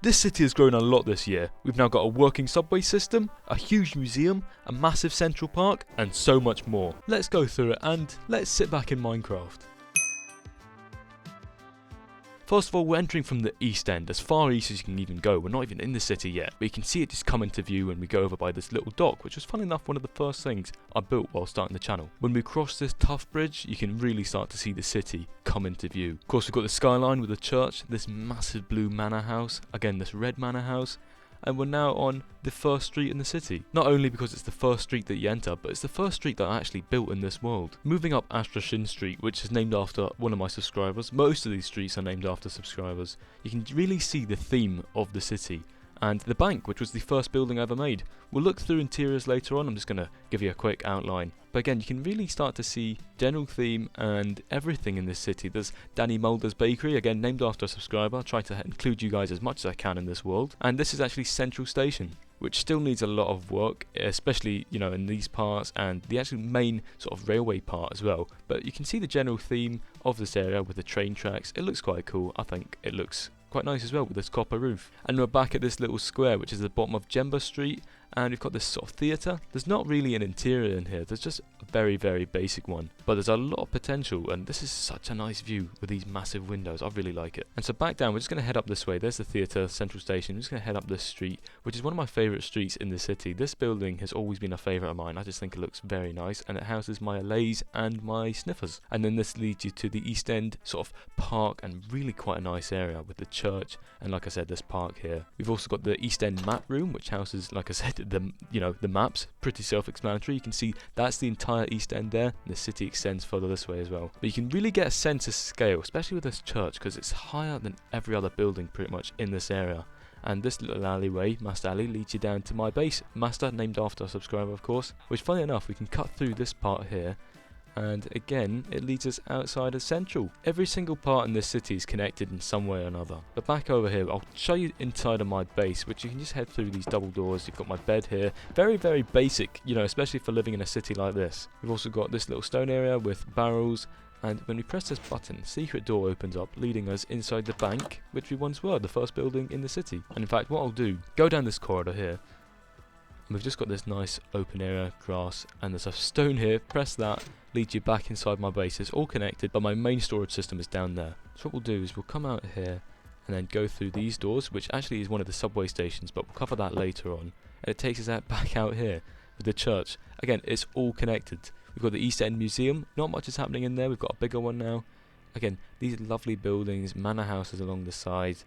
This city has grown a lot this year. We've now got a working subway system, a huge museum, a massive central park, and so much more. Let's go through it and let's sit back in Minecraft. First of all, we're entering from the east end, as far east as you can even go. We're not even in the city yet, but you can see it just come into view when we go over by this little dock, which was fun enough one of the first things I built while starting the channel. When we cross this tough bridge, you can really start to see the city come into view. Of course, we've got the skyline with the church, this massive blue manor house, again this red manor house, and we're now on the first street in the city. Not only because it's the first street that you enter, but it's the first street that I actually built in this world. Moving up Astrashin Street, which is named after one of my subscribers. Most of these streets are named after subscribers. You can really see the theme of the city. And the bank, which was the first building I ever made. We'll look through interiors later on, I'm just going to give you a quick outline. But again, you can really start to see general theme and everything in this city. There's Danny Mulder's Bakery, again named after a subscriber. I try to include you guys as much as I can in this world. And this is actually Central Station, which still needs a lot of work, especially, you know, in these parts and the actual main sort of railway part as well. But you can see the general theme of this area with the train tracks. It looks quite cool. I think it looks quite nice as well with this copper roof. And we're back at this little square, which is the bottom of Jemba Street, and we've got this sort of theatre. There's not really an interior in here, there's just a very, very basic one, but there's a lot of potential, and this is such a nice view with these massive windows. I really like it. And so back down, we're just going to head up this way. There's the theatre, Central Station. We're just going to head up this street, which is one of my favourite streets in the city. This building has always been a favourite of mine. I just think it looks very nice, and it houses my allays and my sniffers. And then this leads you to the East End sort of park, and really quite a nice area with the church, and like I said, this park here. We've also got the East End map room, which houses, like I said, the maps. Pretty self-explanatory. You can see that's the entire East End there. The city extends further this way as well. But you can really get a sense of scale, especially with this church, because it's higher than every other building pretty much in this area. And this little alleyway, Master Alley, leads you down to my base. Master, named after a subscriber, of course. Which, funny enough, we can cut through this part here. And again, it leads us outside of Central. Every single part in this city is connected in some way or another. But back over here, I'll show you inside of my base, which you can just head through these double doors. You've got my bed here. Very, very basic, you know, especially for living in a city like this. We've also got this little stone area with barrels. And when we press this button, secret door opens up, leading us inside the bank, which we once were, the first building in the city. And in fact, what I'll do, go down this corridor here. We've just got this nice open area, grass, and there's a stone here. Press that, leads you back inside my base. It's all connected, but my main storage system is down there. So what we'll do is we'll come out here and then go through these doors, which actually is one of the subway stations, but we'll cover that later on. And it takes us out back out here with the church. Again, it's all connected. We've got the East End Museum. Not much is happening in there. We've got a bigger one now. Again, these lovely buildings, manor houses along the side,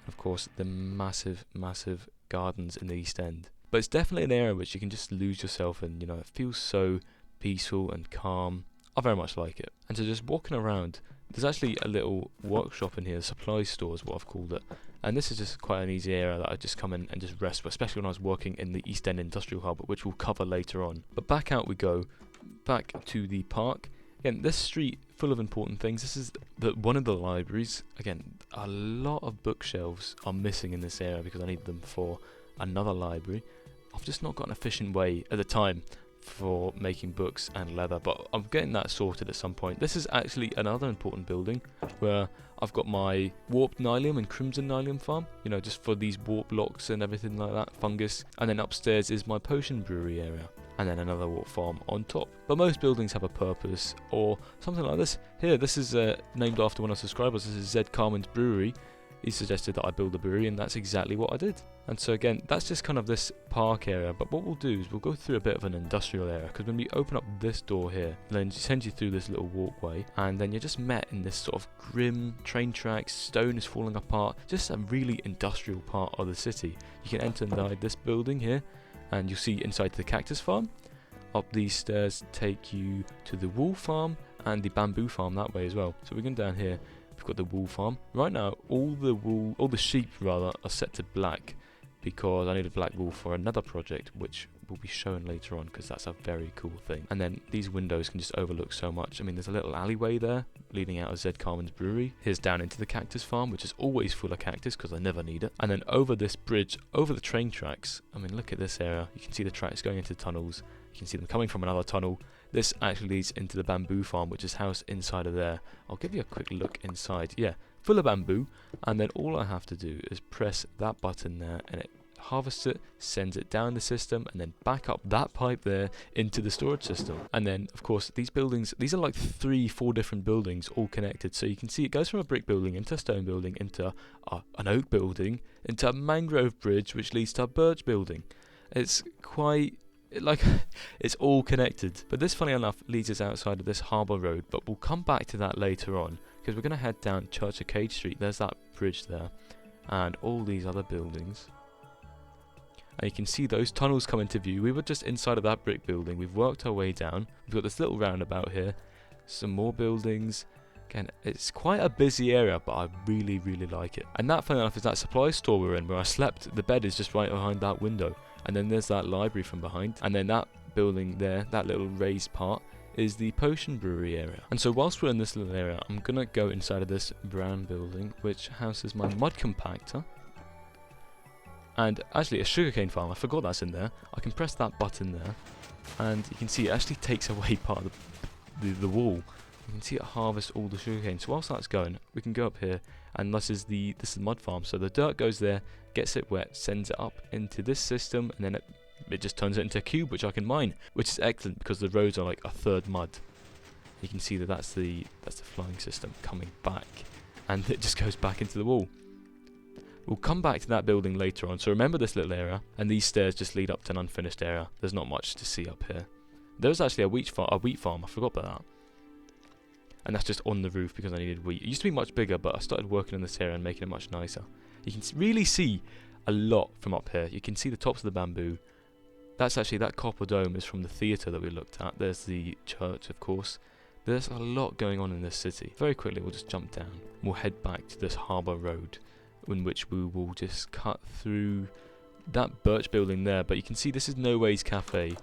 and of course the massive, massive gardens in the East End. But it's definitely an area which you can just lose yourself in, you know, it feels so peaceful and calm. I very much like it. And so just walking around, there's actually a little workshop in here, supply store is what I've called it. And this is just quite an easy area that I just come in and just rest, especially when I was working in the East End Industrial Hub, which we'll cover later on. But back out we go, back to the park. Again, this street full of important things. This is one of the libraries. Again, a lot of bookshelves are missing in this area because I need them for another library. I've just not got an efficient way at the time for making books and leather, but I'm getting that sorted at some point. This is actually another important building where I've got my warped nylium and crimson nylium farm, you know, just for these warp locks and everything like that, fungus. And then upstairs is my potion brewery area, and then another warp farm on top. But most buildings have a purpose or something like this. Here, this is named after one of our subscribers. This is Zed Carmen's brewery. He suggested that I build a brewery, and that's exactly what I did. And so again, that's just kind of this park area, but what we'll do is we'll go through a bit of an industrial area, because when we open up this door here, then it sends you through this little walkway, and then you're just met in this sort of grim train tracks, stone is falling apart, just a really industrial part of the city. You can enter inside this building here, and you'll see inside the cactus farm. Up these stairs take you to the wool farm and the bamboo farm that way as well. So we're going down here. We've got the wool farm. Right now, all the sheep rather, are set to black because I needed black wool for another project, which will be shown later on because that's a very cool thing. And then these windows can just overlook so much. I mean, there's a little alleyway there leading out of Zed Carmen's brewery. Here's down into the cactus farm, which is always full of cactus because I never need it. And then over this bridge, over the train tracks, I mean, look at this area. You can see the tracks going into tunnels. You can see them coming from another tunnel. This actually leads into the bamboo farm, which is housed inside of there. I'll give you a quick look inside. Yeah, full of bamboo, and then all I have to do is press that button there, and it harvests it, sends it down the system, and then back up that pipe there into the storage system. And then of course these buildings, these are like 3-4 different buildings all connected, so you can see it goes from a brick building into a stone building into an oak building into a mangrove bridge which leads to a birch building. It's quite like it's all connected. But this, funny enough, leads us outside of this harbour road, but we'll come back to that later on because we're going to head down Church Arcade Street. There's that bridge there and all these other buildings. And you can see those tunnels come into view. We were just inside of that brick building. We've worked our way down. We've got this little roundabout here. Some more buildings. Again, it's quite a busy area, but I really, really like it. And that, funny enough, is that supply store we're in where I slept. The bed is just right behind that window. And then there's that library from behind. And then that building there, that little raised part, is the potion brewery area. And so whilst we're in this little area, I'm going to go inside of this brown building, which houses my mud compactor. And actually a sugarcane farm, I forgot that's in there. I can press that button there, and you can see it actually takes away part of the wall. You can see it harvests all the sugarcane. So whilst that's going, we can go up here, and this is the mud farm. So the dirt goes there, gets it wet, sends it up into this system, and then it just turns it into a cube which I can mine, which is excellent because the roads are like a third mud. You can see that that's the flying system coming back, and it just goes back into the wall. We'll come back to that building later on, so remember this little area, and these stairs just lead up to an unfinished area. There's not much to see up here. There's actually a wheat farm, I forgot about that. And that's just on the roof because I needed wheat. It used to be much bigger, but I started working in this area and making it much nicer. You can really see a lot from up here. You can see the tops of the bamboo. That's actually, that copper dome is from the theatre that we looked at. There's the church, of course. There's a lot going on in this city. Very quickly, we'll just jump down. We'll head back to this harbour road, in which we will just cut through that birch building there. But you can see this is No Ways Cafe.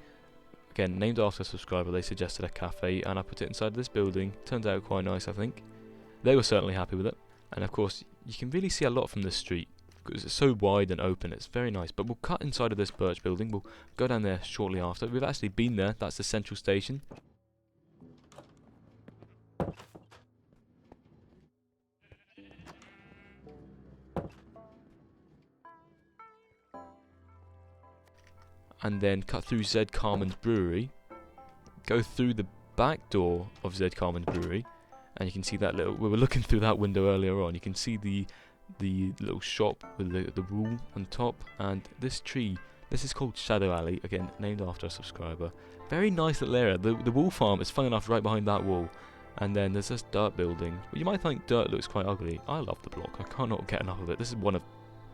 Again, named after a subscriber. They suggested a cafe, and I put it inside this building. Turned out quite nice, I think. They were certainly happy with it. And of course, you can really see a lot from this street because it's so wide and open. It's very nice. But we'll cut inside of this birch building. We'll go down there shortly after. We've actually been there. That's the central station. And then cut through Z Carmen's brewery, go through the back door of Z Carmen's brewery, and you can see that little, we were looking through that window earlier on, you can see the little shop with the wool on top, and this tree, this is called Shadow Alley, again named after a subscriber. Very nice little area. The wool farm is, fun enough, right behind that wall. And then there's this dirt building. Well, you might think dirt looks quite ugly. I love the block, I cannot get enough of it. This is one of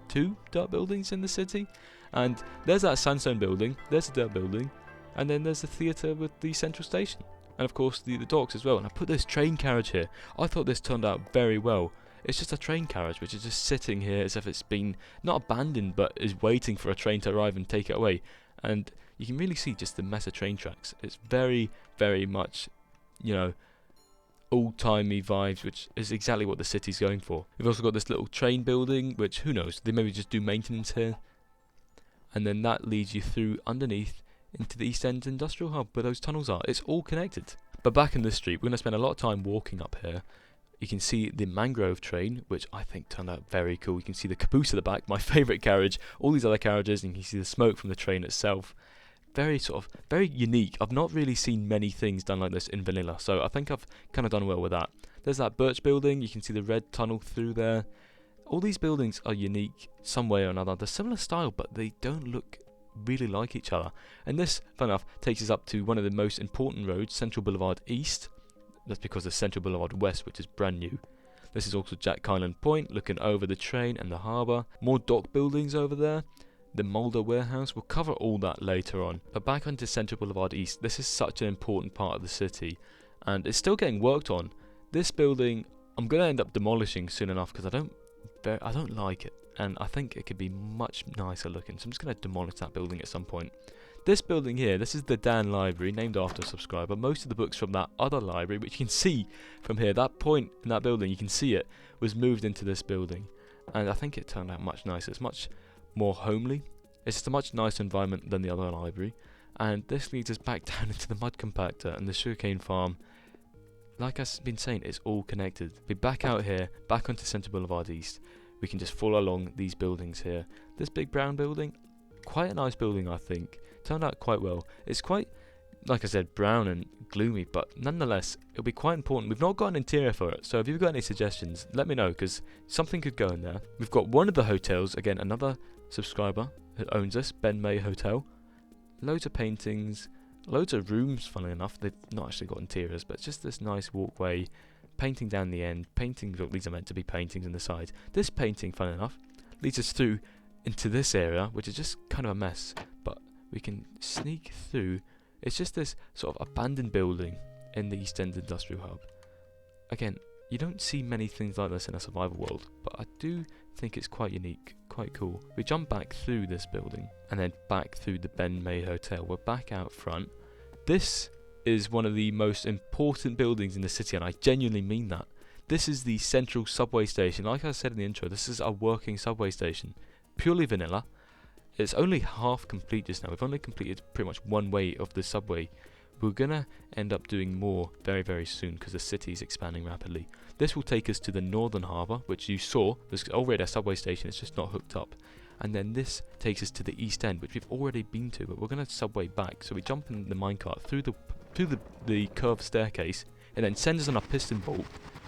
2 dirt buildings in the city. And there's that sandstone building, there's a dirt building, and then there's the theatre with the central station. And of course the docks as well. And I put this train carriage here. I thought this turned out very well. It's just a train carriage which is just sitting here as if it's been, not abandoned, but is waiting for a train to arrive and take it away. And you can really see just the mess of train tracks. It's very, very much, you know, old-timey vibes, which is exactly what the city's going for. We've also got this little train building, which, who knows, they maybe just do maintenance here. And then that leads you through underneath into the East End Industrial Hub where those tunnels are. It's all connected. But back in this street, we're going to spend a lot of time walking up here. You can see the mangrove train, which I think turned out very cool. You can see the caboose at the back, my favourite carriage, all these other carriages, and you can see the smoke from the train itself. Very unique. I've not really seen many things done like this in vanilla, so I think I've kind of done well with that. There's that birch building, you can see the red tunnel through there. All these buildings are unique some way or another. They're similar style, but they don't look really like each other. And this, fun enough, takes us up to one of the most important roads, Central Boulevard East. That's because there's Central Boulevard West, which is brand new. This is also Jack Kyland Point, looking over the train and the harbour. More dock buildings over there. The Mulder warehouse. We'll cover all that later on. But back onto Central Boulevard East, this is such an important part of the city, and it's still getting worked on. This building, I'm going to end up demolishing soon enough because I don't like it, and I think it could be much nicer looking, so I'm just going to demolish that building at some point. This building here, this is the Dan Library, named after a subscriber. Most of the books from that other library, which you can see from here, that point in that building, you can see it, was moved into this building, and I think it turned out much nicer. It's much more homely. It's just a much nicer environment than the other library, and this leads us back down into the mud compactor and the sugarcane farm. like I've been saying, it's all connected. We back out here, back onto Central Boulevard East. We can just follow along these buildings here. This big brown building, quite a nice building, I think. Turned out quite well. It's quite, like I said, brown and gloomy, but nonetheless, it'll be quite important. We've not got an interior for it, so if you've got any suggestions, let me know, because something could go in there. We've got one of the hotels, again, another subscriber who owns us, Ben May Hotel. Loads of paintings, loads of rooms, funnily enough. They've not actually got interiors, but just this nice walkway, painting down the end. Paintings, these are meant to be paintings on the side. This painting, funnily enough, leads us through into this area, which is just kind of a mess, but we can sneak through. It's just this sort of abandoned building in the East End Industrial Hub. Again, you don't see many things like this in a survival world, but I do think it's quite unique, quite cool. We jump back through this building and then back through the Ben May Hotel. We're back out front. This is one of the most important buildings in the city, and I genuinely mean that. This is the central subway station. Like I said in the intro, this is a working subway station. Purely vanilla. It's only half complete just now. We've only completed pretty much one way of the subway. We're going to end up doing more very, very soon because the city is expanding rapidly. This will take us to the Northern Harbour, which you saw. There's already a subway station, it's just not hooked up. And then this takes us to the East End, which we've already been to, but we're going to subway back. So we jump in the minecart through the curved staircase, and then sends us on a piston bolt,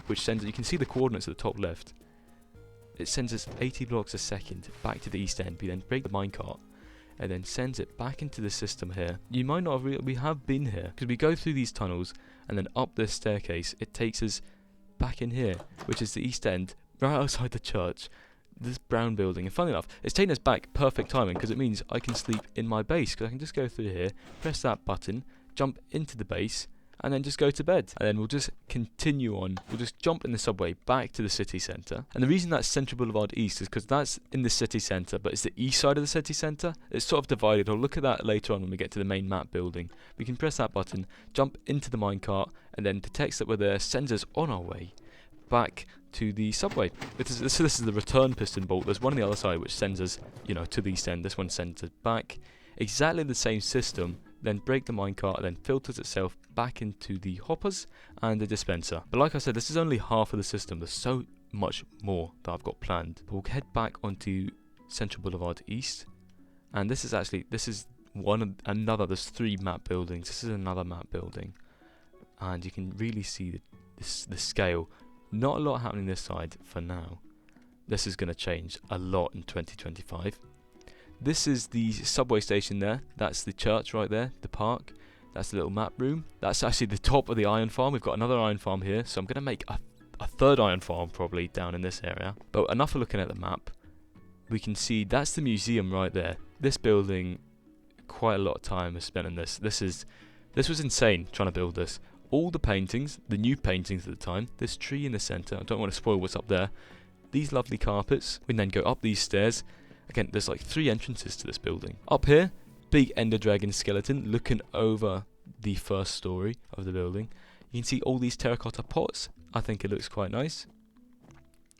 which sends, you can see the coordinates at the top left. It sends us 80 blocks a second back to the East End. We then break the minecart and then sends it back into the system here. You might not have we have been here, because we go through these tunnels and then up this staircase. It takes us back in here, which is the East End, right outside the church, this brown building. And funny enough, it's taken us back perfect timing, because it means I can sleep in my base, because I can just go through here, press that button, jump into the base, and then just go to bed. And then we'll just continue on. We'll just jump in the subway back to the city centre. And the reason that's Central Boulevard East is because that's in the city centre, but it's the east side of the city centre. It's sort of divided. I'll look at that later on when we get to the main map building. We can press that button, jump into the minecart, and then detects that we're there, sends us on our way back to the subway. This is the return piston bolt. There's one on the other side which sends us, to the East End. This one sends us back. Exactly the same system. Then break the minecart, then filters itself back into the hoppers and the dispenser. But like I said, this is only half of the system. There's so much more that I've got planned. But we'll head back onto Central Boulevard East, and this is another. There's 3 map buildings. This is another map building, and you can really see the scale. Not a lot happening this side for now. This is going to change a lot in 2025. This is the subway station there. That's the church right there, the park. That's the little map room. That's actually the top of the iron farm. We've got another iron farm here, so I'm going to make a third iron farm probably down in this area. But enough of looking at the map. We can see that's the museum right there. This building, quite a lot of time was spent on this. This was insane trying to build this. All the paintings, the new paintings at the time. This tree in the centre. I don't want to spoil what's up there. These lovely carpets. We can then go up these stairs. Again, there's like 3 entrances to this building. Up here, big Ender Dragon skeleton looking over the first story of the building. You can see all these terracotta pots. I think it looks quite nice.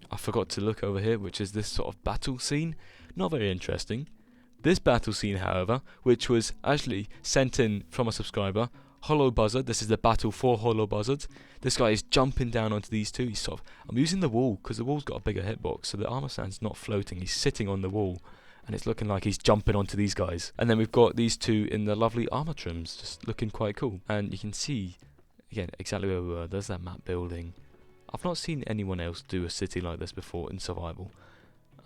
I forgot to look over here, which is this sort of battle scene. Not very interesting. This battle scene, however, which was actually sent in from a subscriber, Hollow Buzzard. This is the battle for Hollow Buzzard. This guy is jumping down onto these 2. I'm using the wall because the wall's got a bigger hitbox, so the armor stand's not floating. He's sitting on the wall, and it's looking like he's jumping onto these guys. And then we've got these 2 in the lovely armor trims, just looking quite cool. And you can see, again, exactly where we were. There's that map building. I've not seen anyone else do a city like this before in survival,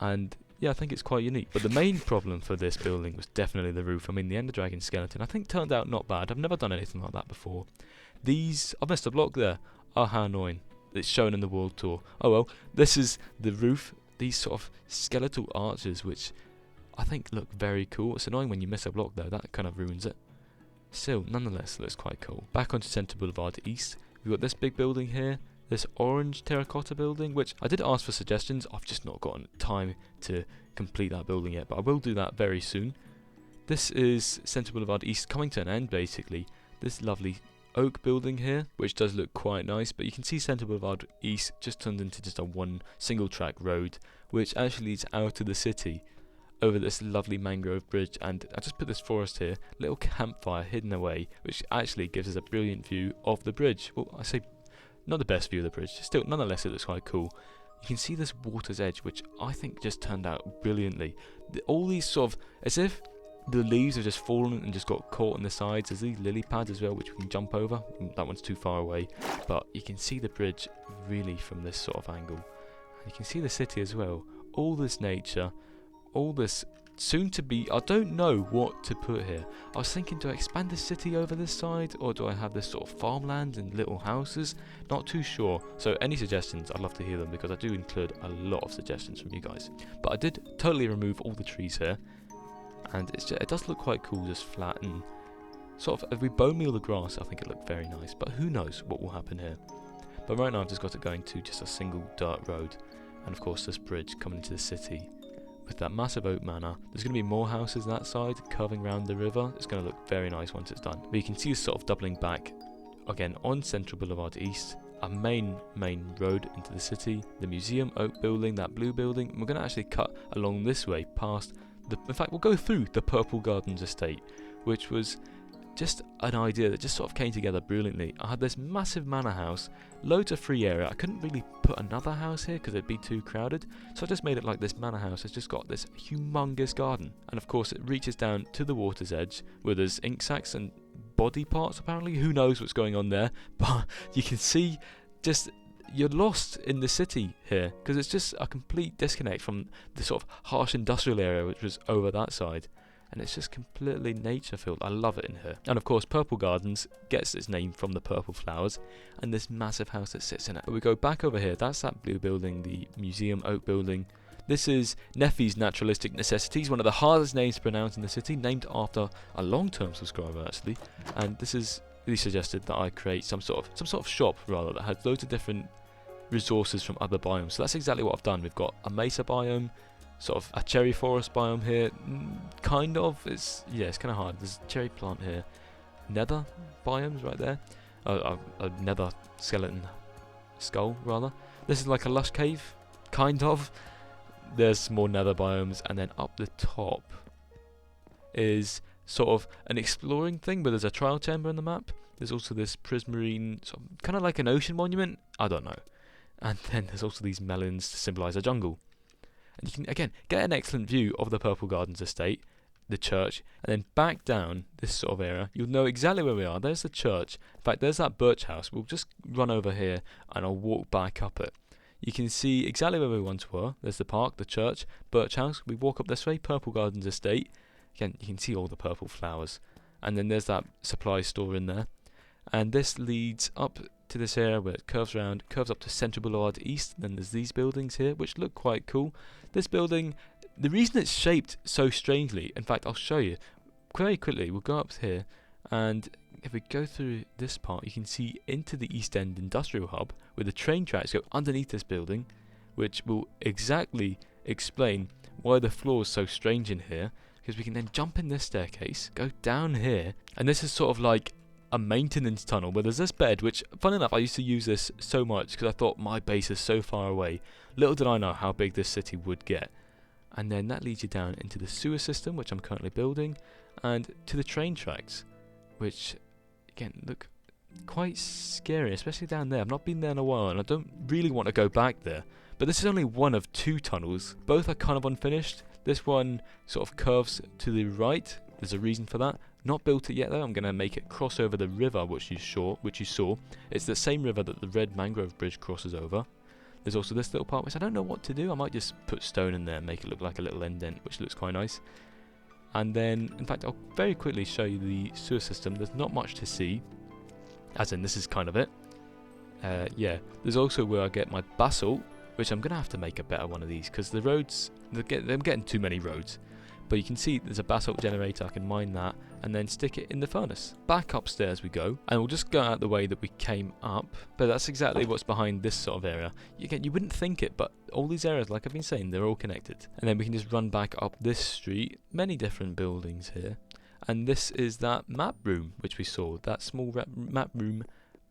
and yeah, I think it's quite unique. But the main problem for this building was definitely the roof. I mean, the Ender Dragon skeleton, I think, turned out not bad. I've never done anything like that before. I've missed a block there. Oh, how annoying. It's shown in the world tour. Oh well, this is the roof. These sort of skeletal arches, which I think look very cool. It's annoying when you miss a block though. That kind of ruins it. Still, nonetheless, looks quite cool. Back onto Central Boulevard East. We've got this big building here. This orange terracotta building, which I did ask for suggestions. I've just not gotten time to complete that building yet, but I will do that very soon. This is Central Boulevard East coming to an end, basically. This lovely oak building here, which does look quite nice, but you can see Central Boulevard East just turned into just a single track road, which actually leads out of the city over this lovely mangrove bridge. And I just put this forest here, little campfire hidden away, which actually gives us a brilliant view of the bridge. Well, I say Not the best view of the bridge, still nonetheless it looks quite cool. You can see this water's edge, which I think just turned out brilliantly. All these sort of, as if the leaves have just fallen and just got caught on the sides. There's these lily pads as well, which we can jump over. That one's too far away, but you can see the bridge really from this sort of angle. And you can see the city as well. All this nature, all this soon to be, I don't know what to put here. I was thinking, do I expand the city over this side, or do I have this sort of farmland and little houses? Not too sure. So any suggestions, I'd love to hear them, because I do include a lot of suggestions from you guys. But I did totally remove all the trees here, and it does look quite cool, just flat, and sort of, if we bone meal the grass, I think it looked very nice, but who knows what will happen here. But right now I've just got it going to just a single dirt road, and of course this bridge coming into the city. With that massive oak manor, there's going to be more houses that side, curving around the river. It's going to look very nice once it's done. But you can see it's sort of doubling back, again, on Central Boulevard East, a main road into the city, the museum, oak building, that blue building. And we're going to actually cut along this way past in fact, we'll go through the Purple Gardens estate, which was just an idea that just sort of came together brilliantly. I had this massive manor house, loads of free area. I couldn't really put another house here because it'd be too crowded, so I just made it like this manor house has just got this humongous garden. And of course it reaches down to the water's edge where there's ink sacs and body parts apparently. Who knows what's going on there, but you can see just you're lost in the city here because it's just a complete disconnect from the sort of harsh industrial area which was over that side. And it's just completely nature filled. I love it in here. And of course Purple Gardens gets its name from the purple flowers and this massive house that sits in it. But we go back over here, that's that blue building, the museum oak building. This is Neffy's Naturalistic Necessities, one of the hardest names to pronounce in the city, named after a long-term subscriber actually. And this is really suggested that I create some sort of shop rather that has loads of different resources from other biomes. So that's exactly what I've done. We've got a mesa biome, sort of a cherry forest biome here, kind of. It's kind of hard. There's a cherry plant here. Nether biomes right there. A nether skeleton skull rather. This is like a lush cave, kind of. There's more nether biomes, and then up the top is sort of an exploring thing, but there's a trial chamber on the map. There's also this prismarine, sort of, kind of like an ocean monument. I don't know. And then there's also these melons to symbolise a jungle. And you can, again, get an excellent view of the Purple Gardens estate, the church, and then back down this sort of area. You'll know exactly where we are. There's the church. In fact, there's that birch house. We'll just run over here and I'll walk back up it. You can see exactly where we once were. There's the park, the church, birch house. We walk up this way, Purple Gardens estate. Again, you can see all the purple flowers. And then there's that supply store in there. And this leads up to this area where it curves around, curves up to Central Boulevard East. And then there's these buildings here, which look quite cool. This building, the reason it's shaped so strangely, in fact, I'll show you very quickly. We'll go up here, and if we go through this part, you can see into the East End Industrial Hub, where the train tracks go underneath this building, which will exactly explain why the floor is so strange in here. Because we can then jump in this staircase, go down here, and this is sort of like a maintenance tunnel where there's this bed, which, fun enough, I used to use this so much because I thought my base is so far away. Little did I know how big this city would get. And then that leads you down into the sewer system, which I'm currently building, and to the train tracks, which, again, look quite scary, especially down there. I've not been there in a while, and I don't really want to go back there. But this is only one of two tunnels. Both are kind of unfinished. This one sort of curves to the right. There's a reason for that. Not built it yet though. I'm going to make it cross over the river which you saw. It's the same river that the red mangrove bridge crosses over. There's also this little part which I don't know what to do. I might just put stone in there and make it look like a little indent, which looks quite nice. And then, in fact, I'll very quickly show you the sewer system. There's not much to see, as in this is kind of it. There's also where I get my basalt, which I'm going to have to make a better one of these because the roads, they're getting too many roads. But you can see there's a basalt generator. I can mine that and then stick it in the furnace. Back upstairs we go, and we'll just go out the way that we came up. But that's exactly what's behind this sort of area. Again, you wouldn't think it, but all these areas, like I've been saying, they're all connected. And then we can just run back up this street. Many different buildings here. And this is that map room which we saw. That small map room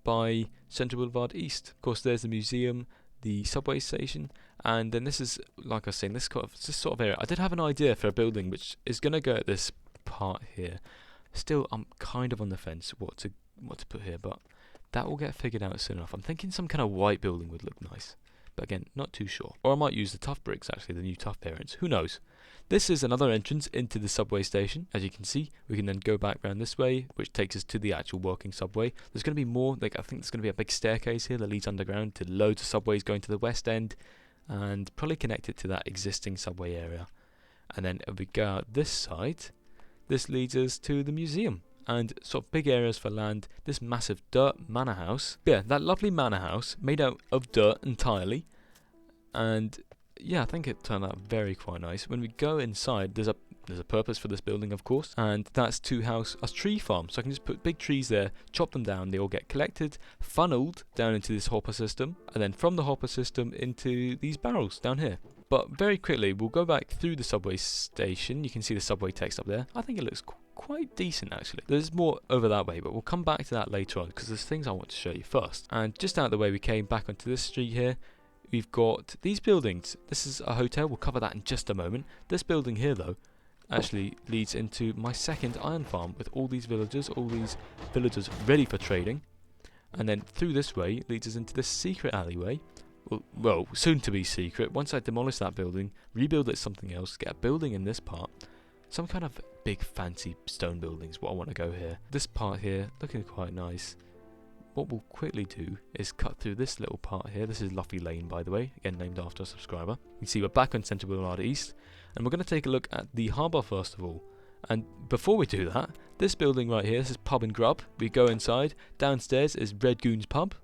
by Central Boulevard East. Of course, there's the museum, the subway station, and then this is, like I was saying, this sort of area. I did have an idea for a building which is going to go at this part here. Still, I'm kind of on the fence what to put here, but that will get figured out soon enough. I'm thinking some kind of white building would look nice, but again, not too sure. Or I might use the tough bricks, actually, the new tough variants. Who knows? This is another entrance into the subway station. As you can see, we can then go back round this way, which takes us to the actual working subway. There's going to be more, like I think there's going to be a big staircase here that leads underground to loads of subways going to the west end, and probably connect it to that existing subway area. And then if we go out this side, this leads us to the museum and sort of big areas for land. This massive dirt manor house. Yeah, that lovely manor house made out of dirt entirely. And yeah, I think it turned out very quite nice. When we go inside, there's a purpose for this building, of course, and that's to house a tree farm. So I can just put big trees there, chop them down, they all get collected, funneled down into this hopper system, and then from the hopper system into these barrels down here. But very quickly, we'll go back through the subway station. You can see the subway text up there. I think it looks quite decent, actually. There's more over that way, but we'll come back to that later on, because there's things I want to show you first. And just out of the way, we came back onto this street here. We've got these buildings. This is a hotel. We'll cover that in just a moment. This building here, though, actually leads into my second iron farm with all these villagers ready for trading. And then through this way leads us into this secret alleyway. Well, soon to be secret. Once I demolish that building, rebuild it something else, get a building in this part. Some kind of big fancy stone building is what I want to go here. This part here, looking quite nice. What we'll quickly do is cut through this little part here. This is Luffy Lane, by the way, again named after a subscriber. You can see we're back on Central Boulevard East, and we're going to take a look at the harbour first of all. And before we do that, this building right here, this is Pub and Grub. We go inside. Downstairs is Red Goon's Pub.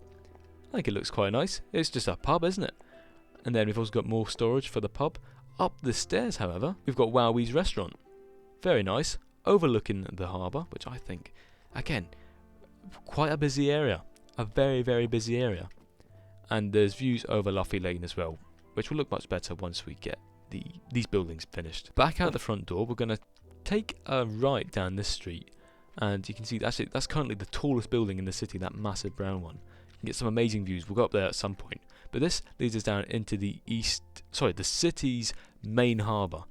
I think it looks quite nice. It's just a pub, isn't it? And then we've also got more storage for the pub. Up the stairs, however, we've got Wowie's Restaurant. Very nice, overlooking the harbour, which I think, again, quite a busy area, a very, very busy area. And there's views over Luffy Lane as well, which will look much better once we get these buildings finished. Back out the front door, we're going to take a right down this street, and you can see that's currently the tallest building in the city, that massive brown one. You can get some amazing views. We'll go up there at some point. But this leads us down into the city's main harbour.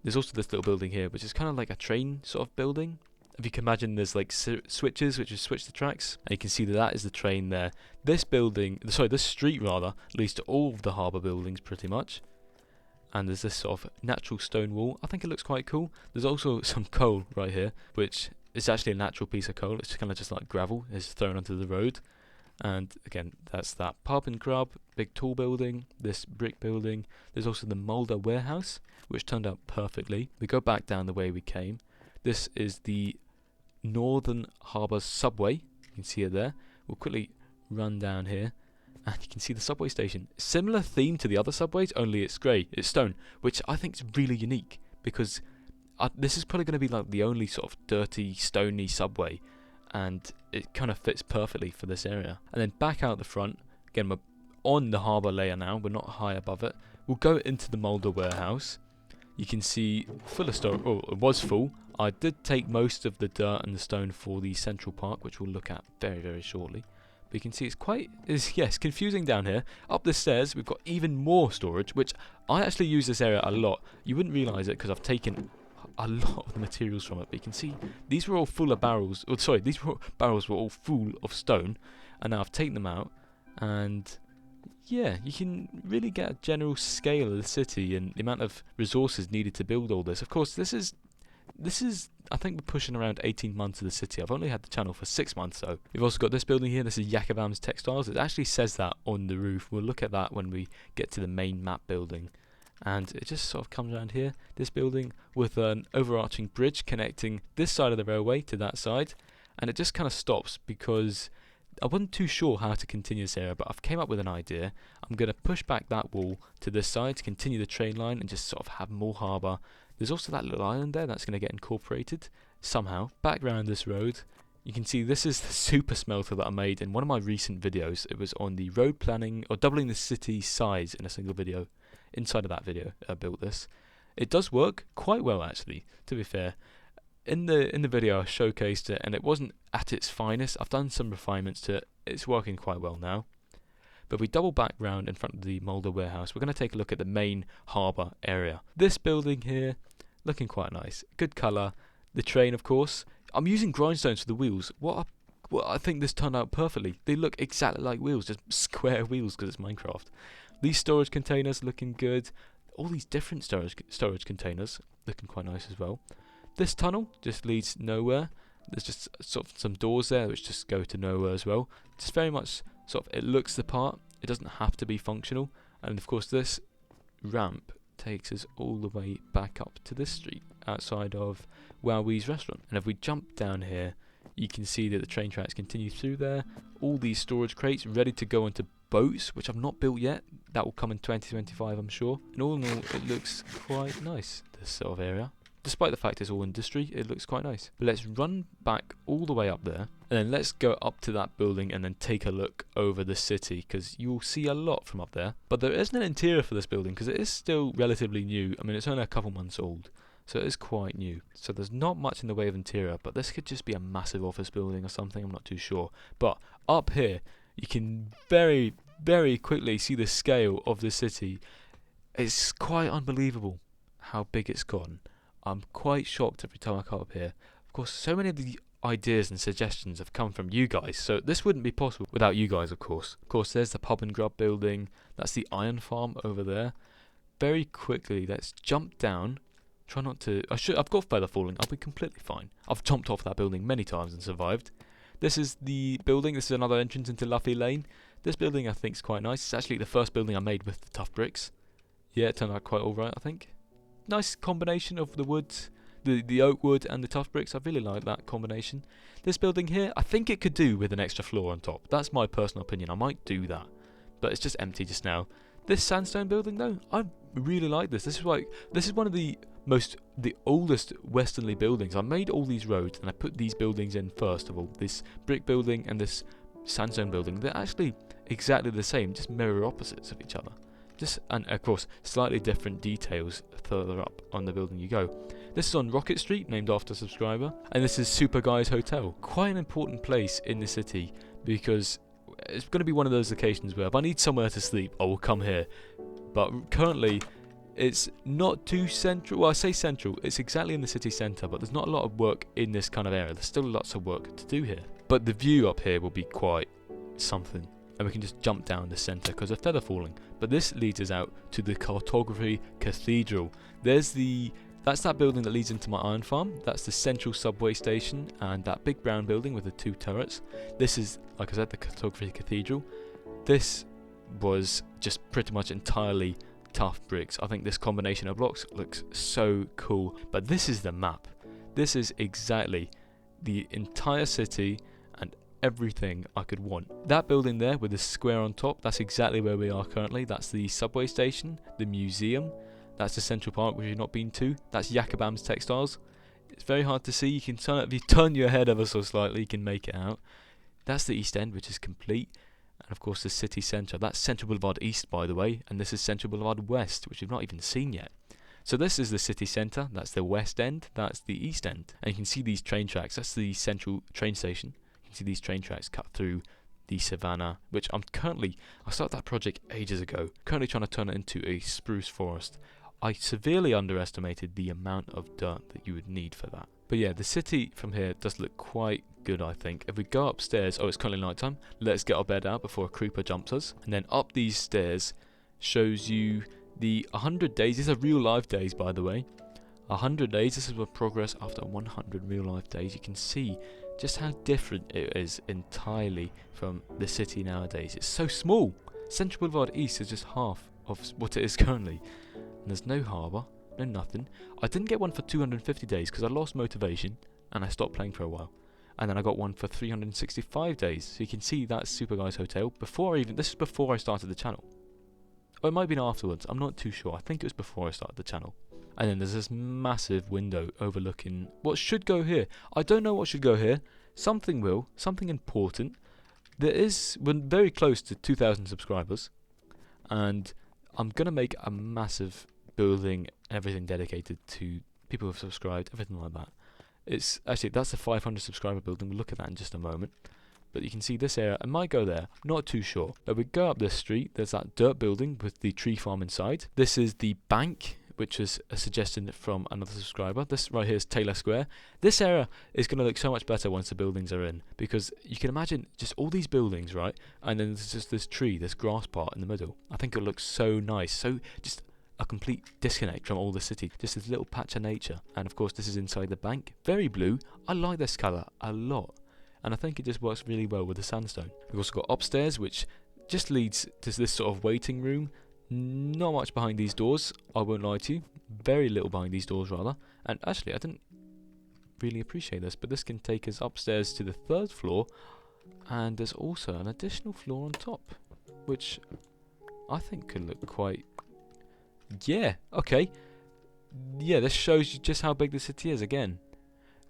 There's also this little building here, which is kind of like a train sort of building. If you can imagine, there's like switches which switch the tracks, and you can see that is the train there. This street rather, leads to all of the harbour buildings pretty much. And there's this sort of natural stone wall. I think it looks quite cool. There's also some coal right here, which is actually a natural piece of coal. It's kind of just like gravel. It's thrown onto the road. And again, that's that Pub and Grub, big tall building, this brick building. There's also the Moulder Warehouse, which turned out perfectly. We go back down the way we came. This is the Northern Harbour Subway. You can see it there. We'll quickly run down here, and you can see the subway station. Similar theme to the other subways, only it's grey, it's stone, which I think is really unique, because this is probably going to be like the only sort of dirty, stony subway, and it kind of fits perfectly for this area. And then back out the front, again we're on the harbour layer now, we're not high above it. We'll go into the Moulder Warehouse. You can see full of storage. Oh, it was full. I did take most of the dirt and the stone for the Central Park, which we'll look at very, very shortly. But you can see it's confusing down here. Up the stairs, we've got even more storage, which I actually use this area a lot. You wouldn't realise it because I've taken a lot of the materials from it. But you can see these were all full of barrels. Oh, sorry, barrels were all full of stone, and now I've taken them out. And yeah, you can really get a general scale of the city and the amount of resources needed to build all this. Of course, this is I think we're pushing around 18 months of the city. I've only had the channel for 6 months though. We've also got this building here. This is Yakavam's Textiles. It actually says that on the roof. We'll look at that when we get to the main map building. And it just sort of comes around here, this building, with an overarching bridge connecting this side of the railway to that side. And it just kind of stops because I wasn't too sure how to continue this area, but I've came up with an idea. I'm going to push back that wall to this side to continue the train line and just sort of have more harbour. There's also that little island there that's going to get incorporated somehow. Back round this road, you can see this is the super smelter that I made in one of my recent videos. It was on the road planning, or doubling the city size in a single video. Inside of that video, I built this. It does work quite well, actually, to be fair. In the video I showcased it, and it wasn't at its finest. I've done some refinements to it. It's working quite well now. But if we double back round in front of the Moulder Warehouse, we're going to take a look at the main harbour area. This building here, looking quite nice. Good colour. The train, of course. I'm using grindstones for the wheels. What Well, I think this turned out perfectly. They look exactly like wheels, just square wheels because it's Minecraft. These storage containers looking good. All these different storage containers looking quite nice as well. This tunnel just leads nowhere. There's just sort of some doors there which just go to nowhere as well. Just very much sort of, it looks the part. It doesn't have to be functional. And of course this ramp takes us all the way back up to this street outside of Wowie's restaurant. And if we jump down here, you can see that the train tracks continue through there. All these storage crates ready to go onto boats, which I've not built yet. That will come in 2025, I'm sure. And all in all, it looks quite nice, this sort of area. Despite the fact it's all industry, it looks quite nice. But let's run back all the way up there, and then let's go up to that building and then take a look over the city, because you'll see a lot from up there. But there isn't an interior for this building, because it is still relatively new. I mean, it's only a couple months old, so it is quite new. So there's not much in the way of interior, but this could just be a massive office building or something, I'm not too sure. But up here, you can very, very quickly see the scale of the city. It's quite unbelievable how big it's gotten. I'm quite shocked every time I come up here. Of course, so many of the ideas and suggestions have come from you guys, so this wouldn't be possible without you guys, of course. Of course, there's the pub and grub building. That's the iron farm over there. Very quickly, let's jump down. Try not to... I've got feather falling. I'll be completely fine. I've jumped off that building many times and survived. This is the building. This is another entrance into Luffy Lane. This building I think is quite nice. It's actually the first building I made with the tough bricks. Yeah, it turned out quite alright, I think. Nice combination of the woods, the oak wood and the tough bricks. I really like that combination. This building here, I think it could do with an extra floor on top. That's my personal opinion. I might do that, but it's just empty just now. This sandstone building though, I really like this. This is one of the oldest westernly buildings. I made all these roads and I put these buildings in first of all. This brick building and this sandstone building. They're actually exactly the same, just mirror opposites of each other. And of course, slightly different details further up on the building you go. This is on Rocket Street, named after a subscriber, and this is Super Guy's Hotel. Quite an important place in the city, because it's going to be one of those occasions where if I need somewhere to sleep, I will come here. But currently, it's not too central. Well, I say central, it's exactly in the city centre, but there's not a lot of work in this kind of area. There's still lots of work to do here. But the view up here will be quite something. And we can just jump down the centre because of feather falling. But this leads us out to the Cartography Cathedral. That's that building that leads into my iron farm. That's the central subway station and that big brown building with the two turrets. This is, like I said, the Cartography Cathedral. This was just pretty much entirely tough bricks. I think this combination of blocks looks so cool. But this is the map. This is exactly the entire city and everything I could want. That building there with the square on top, that's exactly where we are currently. That's the subway station, the museum, that's the Central Park which you've not been to, that's Jakobam's Textiles. It's very hard to see, you can turn it, if you turn your head ever so slightly you can make it out. That's the East End, which is complete, and of course the city centre. That's Central Boulevard East, by the way, and this is Central Boulevard West, which we've not even seen yet. So this is the city centre, that's the West End, that's the East End, and you can see these train tracks. That's the central train station. See these train tracks cut through the savannah, which I started that project ages ago, currently trying to turn it into a spruce forest. I severely underestimated the amount of dirt that you would need for that. But yeah, the city from here does look quite good, I think. If we go upstairs, it's currently night time, let's get our bed out before a creeper jumps us, and then up these stairs shows you the 100 days. These are real life days, by the way. 100 days, this is a progress after 100 real life days. You can see just how different it is entirely from the city nowadays. It's so small. Central Boulevard East is just half of what it is currently. And there's no harbour, no nothing. I didn't get one for 250 days because I lost motivation and I stopped playing for a while. And then I got one for 365 days. So you can see that's Super Guy's Hotel. This is before I started the channel. Or it might have been afterwards, I'm not too sure. I think it was before I started the channel. And then there's this massive window overlooking what should go here. I don't know what should go here. Something will. Something important. We're very close to 2,000 subscribers. And I'm going to make a massive building, everything dedicated to people who have subscribed, everything like that. That's a 500 subscriber building. We'll look at that in just a moment. But you can see this area. I might go there. Not too sure. But we go up this street. There's that dirt building with the tree farm inside. This is the bank, which was a suggestion from another subscriber. This right here is Taylor Square. This area is going to look so much better once the buildings are in, because you can imagine just all these buildings, right? And then there's just this tree, this grass part in the middle. I think it looks so nice. So just a complete disconnect from all the city. Just this little patch of nature. And of course, this is inside the bank. Very blue. I like this colour a lot. And I think it just works really well with the sandstone. We've also got upstairs, which just leads to this sort of waiting room. Not much behind these doors, I won't lie to you. Very little behind these doors, rather. And actually, I didn't really appreciate this, but this can take us upstairs to the 3rd floor. And there's also an additional floor on top, which I think could look quite... Yeah, okay. Yeah, this shows you just how big the city is again.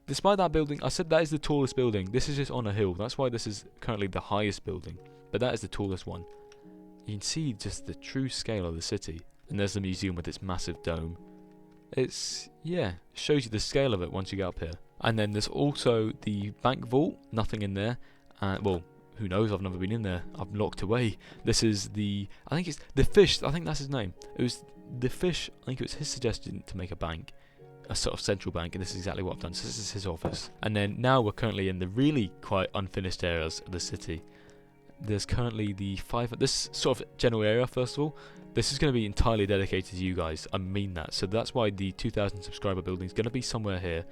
Despite that building, I said that is the tallest building. This is just on a hill. That's why this is currently the highest building. But that is the tallest one. You can see just the true scale of the city. And there's the museum with its massive dome. It's, yeah, shows you the scale of it once you get up here. And then there's also the bank vault, nothing in there. Well, who knows, I've never been in there. I'm locked away. This is the, I think it's the fish, I think that's his name. It was the fish, I think it was his suggestion to make a bank. A sort of central bank, and this is exactly what I've done. So this is his office. And then now we're currently in the really quite unfinished areas of the city. There's currently this sort of general area, first of all. This is going to be entirely dedicated to you guys. I mean that. So that's why the 2,000 subscriber building is going to be somewhere here.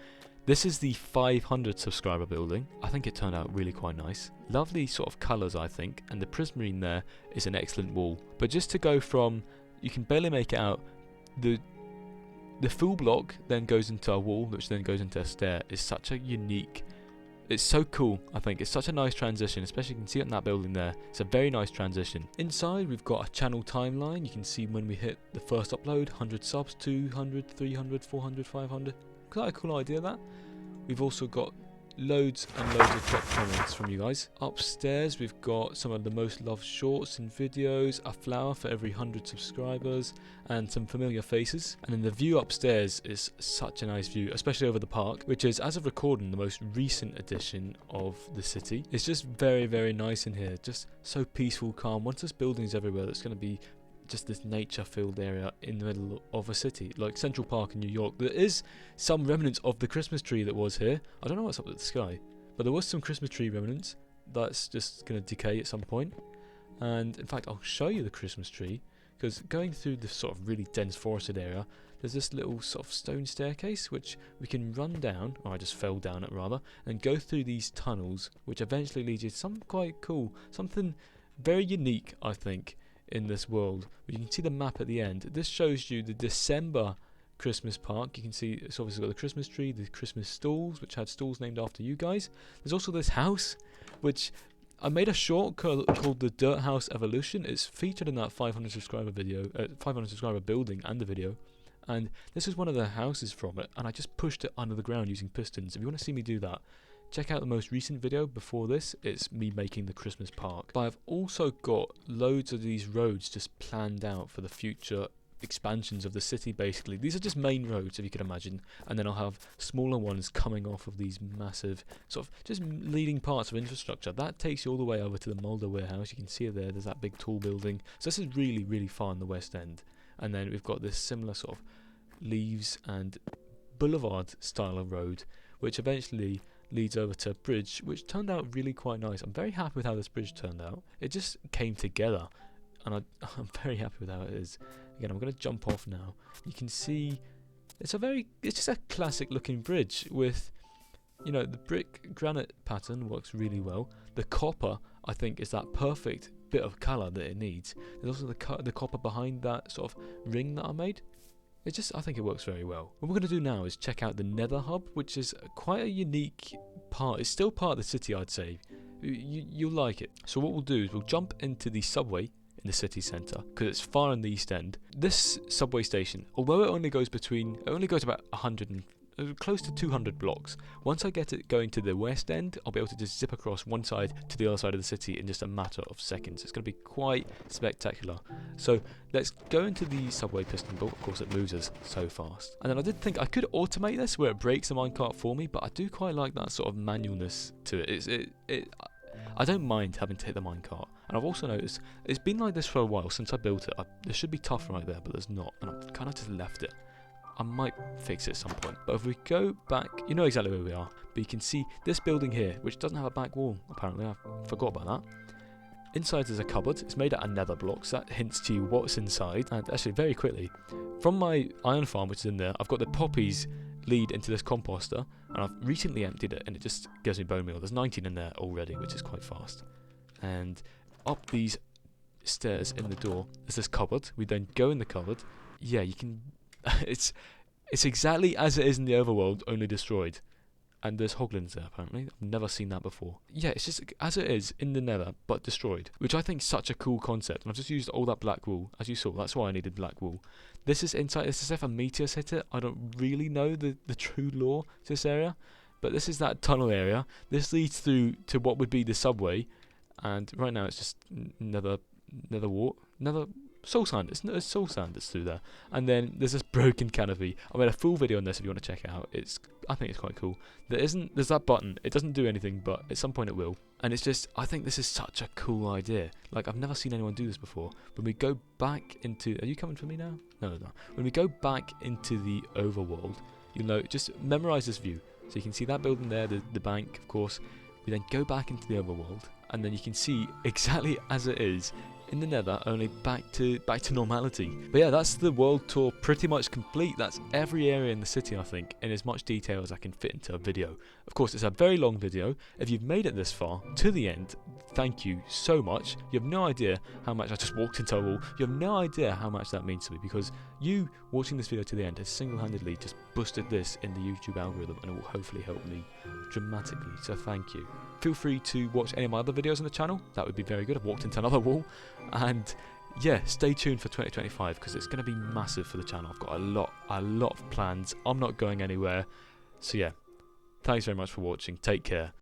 This is the 500 subscriber building. I think it turned out really quite nice. Lovely sort of colours, I think. And the prismarine there is an excellent wall. But just to go from, you can barely make it out, the full block then goes into a wall, which then goes into a stair. Is such a unique... It's so cool, I think. It's such a nice transition, especially you can see it in that building there. It's a very nice transition. Inside, we've got a channel timeline. You can see when we hit the first upload, 100 subs, 200, 300, 400, 500. Quite a cool idea, that. We've also got loads and loads of top comments from you guys. Upstairs, we've got some of the most loved shorts and videos, a flower for every 100 subscribers, and some familiar faces. And then the view upstairs is such a nice view, especially over the park, which is, as of recording, the most recent edition of the city. It's just very, very nice in here. Just so peaceful, calm. Once there's buildings everywhere, that's going to be just this nature-filled area in the middle of a city, like Central Park in New York. There is some remnants of the Christmas tree that was here. I don't know what's up with the sky, but there was some Christmas tree remnants. That's just going to decay at some point. And in fact, I'll show you the Christmas tree, because going through this sort of really dense forested area, there's this little sort of stone staircase which we can run down, or I just fell down it rather, and go through these tunnels, which eventually leads you to something quite cool, something very unique, I think, in this world. You can see the map at the end. This shows you the December Christmas park. You can see it's obviously got the Christmas tree, the Christmas stalls, which had stalls named after you guys. There's also this house, which I made a short called the Dirt House Evolution. It's featured in that 500 subscriber video, 500 subscriber building and the video. And this is one of the houses from it, and I just pushed it under the ground using pistons. If you want to see me do that, check out the most recent video before this. It's me making the Christmas park. But I've also got loads of these roads just planned out for the future expansions of the city, basically. These are just main roads, if you can imagine, and then I'll have smaller ones coming off of these massive sort of just leading parts of infrastructure. That takes you all the way over to the Mulder warehouse. You can see it there. There's that big tall building. So this is really, really far in the West End. And then we've got this similar sort of leaves and boulevard style of road, which eventually leads over to a bridge, which turned out really quite nice. I'm very happy with how this bridge turned out. It just came together, and I'm very happy with how it is. Again, I'm going to jump off now. You can see it's just a classic looking bridge with, you know, the brick granite pattern works really well. The copper, I think, is that perfect bit of colour that it needs. There's also the copper behind that sort of ring that I made. I think it works very well. What we're going to do now is check out the Nether Hub, which is quite a unique part. It's still part of the city, I'd say. You'll like it. So what we'll do is we'll jump into the subway in the city centre, because it's far in the East End. This subway station, although it only goes about 100 and close to 200 blocks. Once I get it going to the West End, I'll be able to just zip across one side to the other side of the city in just a matter of seconds. It's going to be quite spectacular. So let's go into the subway piston bolt. Of course, it moves us so fast. And then I did think I could automate this where it breaks the minecart for me, but I do quite like that sort of manualness to it. I don't mind having to hit the minecart. And I've also noticed it's been like this for a while since I built it. There should be tough right there, but there's not. And I've kind of just left it. I might fix it at some point. But if we go back, you know exactly where we are. But you can see this building here, which doesn't have a back wall, apparently. I forgot about that. Inside there's a cupboard. It's made out of nether blocks. That hints to you what's inside. And actually, very quickly, from my iron farm, which is in there, I've got the poppies lead into this composter. And I've recently emptied it, and it just gives me bone meal. There's 19 in there already, which is quite fast. And up these stairs in the door is this cupboard. We then go in the cupboard. Yeah, you can... it's exactly as it is in the overworld, only destroyed. And there's hoglins there, apparently. I've never seen that before. Yeah, it's just as it is in the nether, but destroyed. Which I think is such a cool concept. And I've just used all that black wool. As you saw, that's why I needed black wool. This is inside. This is if a meteor's hit it. I don't really know the true lore to this area. But this is that tunnel area. This leads through to what would be the subway. And right now it's just nether soul sand. It's soul sand that's through there. And then there's this broken canopy. I made a full video on this if you want to check it out. I think it's quite cool. There's that button. It doesn't do anything, but at some point it will. And it's just, I think this is such a cool idea. Like, I've never seen anyone do this before. When we go back into, are you coming for me now? No. When we go back into the overworld, you know, just memorize this view. So you can see that building there, the bank, of course. We then go back into the overworld, and then you can see exactly as it is in the nether, only back to normality. But yeah, that's the world tour pretty much complete. That's every area in the city, I think, in as much detail as I can fit into a video. Of course, it's a very long video. If you've made it this far, to the end, thank you so much. You have no idea how much I just walked into a wall. You have no idea how much that means to me, because you watching this video to the end has single-handedly just boosted this in the YouTube algorithm, and it will hopefully help me dramatically, so thank you. Feel free to watch any of my other videos on the channel. That would be very good. I've walked into another wall. And yeah, stay tuned for 2025, because it's going to be massive for the channel. I've got a lot of plans. I'm not going anywhere. So yeah, thanks very much for watching. Take care.